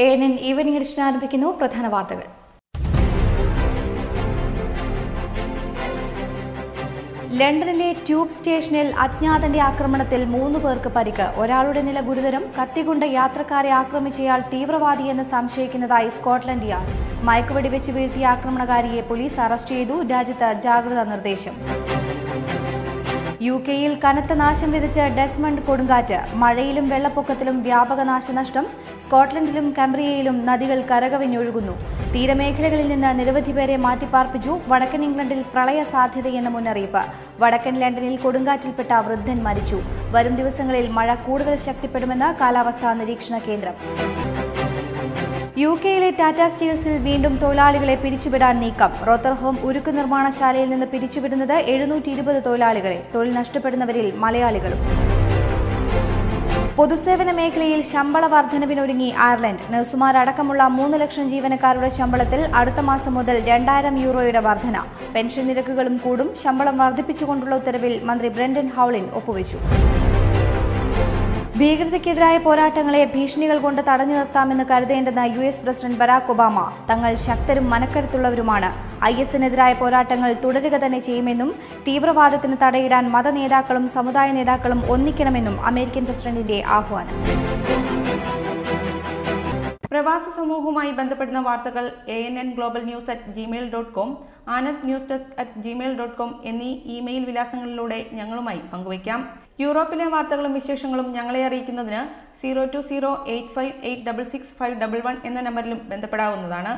ANN evening edition ആരംഭിക്കുന്നു. പ്രധാന വാർത്തകൾ. ലണ്ടനിലെ ട്യൂബ് സ്റ്റേഷനിൽ അജ്ഞാതന്റെ ആക്രമണത്തിൽ 3 പേർക്ക് പരിക്ക്. ഒരാളുടെ നില ഗുരുതരം. കത്തികൊണ്ട് യാത്രക്കാരെ ആക്രമിച്ചയാൾ തീവ്രവാദിയെന്ന് സംശയിക്കുന്നതായി സ്കോട്ട്ലൻഡ് യാർഡ്. മയക്കുവെടിവെച്ച് വീഴ്ത്തിയ ആക്രമണകാരിയെ പോലീസ് അറസ്റ്റ് ചെയ്തു. രാജ്യത്ത് ജാഗ്രതാ നിർദ്ദേശം. UK-യിൽ കനത്ത നാശം വിതച്ച ഡെസ്മണ്ട് കൊടുങ്കാറ്റ്. മഴയിലും വെള്ളപ്പൊക്കത്തിലും വ്യാപക നാശനഷ്ടം. സ്കോട്ട്ലൻഡിലും കംബ്രിയയിലും നദികൾ കരകവിഞ്ഞൊഴുകുന്നു. തീരമേഖലകളിൽ നിന്ന് നിരവധി പേരെ മാറ്റിപ്പാർപ്പിച്ചു. വടക്കൻ ഇംഗ്ലണ്ടിൽ പ്രളയ സാധ്യതയെന്ന മുന്നറിയിപ്പ്. വടക്കൻ ലണ്ടനിൽ കൊടുങ്കാറ്റിൽപ്പെട്ട വൃദ്ധൻ മരിച്ചു. വരും ദിവസങ്ങളിൽ മഴ കൂടുതൽ ശക്തിപ്പെടുമെന്ന് കാലാവസ്ഥാ നിരീക്ഷണ കേന്ദ്രം. UK-യിലെ ടാറ്റ സ്റ്റീൽസിൽ വീണ്ടും തൊഴിലാളികളെ പിരിച്ചുവിടാൻ നീക്കം. റോത്തർഹോം ഉരുക്ക് നിർമ്മാണശാലയിൽ നിന്ന് പിരിച്ചുവിടുന്നത് 720 തൊഴിലാളികളെ. തൊഴിൽ നഷ്ടപ്പെടുന്നവരിൽ മലയാളികളും. പൊതുസേവന മേഖലയിൽ ശമ്പള വർധനവിനൊരുങ്ങി അയർലൻഡ്. നഴ്സുമാരടക്കമുള്ള 3 ലക്ഷം ജീവനക്കാരുടെ ശമ്പളത്തിൽ അടുത്ത മാസം മുതൽ 2000 യൂറോയുടെ വർധന. പെൻഷൻ നിരക്കുകളും കൂടും. ശമ്പളം വർദ്ധിപ്പിച്ചുകൊണ്ടുള്ള ഉത്തരവിൽ മന്ത്രി ബ്രെൻഡൻ ഹൌളിൻ ഒപ്പുവെച്ചു. ഭീകരതയ്ക്കെതിരായ പോരാട്ടങ്ങളെ ഭീഷണികൾ കൊണ്ട് തടഞ്ഞു നിർത്താമെന്ന് കരുതേണ്ടെന്ന് US പ്രസിഡന്റ് ബരാക് ഒബാമ. തങ്ങൾ ശക്തരും മനക്കരുത്തുള്ളവരുമാണ്. IS-നെതിരായ പോരാട്ടങ്ങൾ തുടരുക തന്നെ ചെയ്യുമെന്നും തീവ്രവാദത്തിന് തടയിടാൻ മതനേതാക്കളും സമുദായ നേതാക്കളും ഒന്നിക്കണമെന്നും അമേരിക്കൻ പ്രസിഡന്റിന്റെ ആഹ്വാനം. പ്രവാസ സമൂഹവുമായി ബന്ധപ്പെടുന്ന വാർത്തകൾ ANN Global News @gmail.com, Anand news desk @gmail.com എന്നീ ഇമെയിൽ വിലാസങ്ങളിലൂടെ ഞങ്ങളുമായി പങ്കുവയ്ക്കാം. യൂറോപ്പിലെ വാർത്തകളും വിശേഷങ്ങളും ഞങ്ങളെ അറിയിക്കുന്നതിന് 02085866511 എന്ന നമ്പറിലും ബന്ധപ്പെടാവുന്നതാണ്.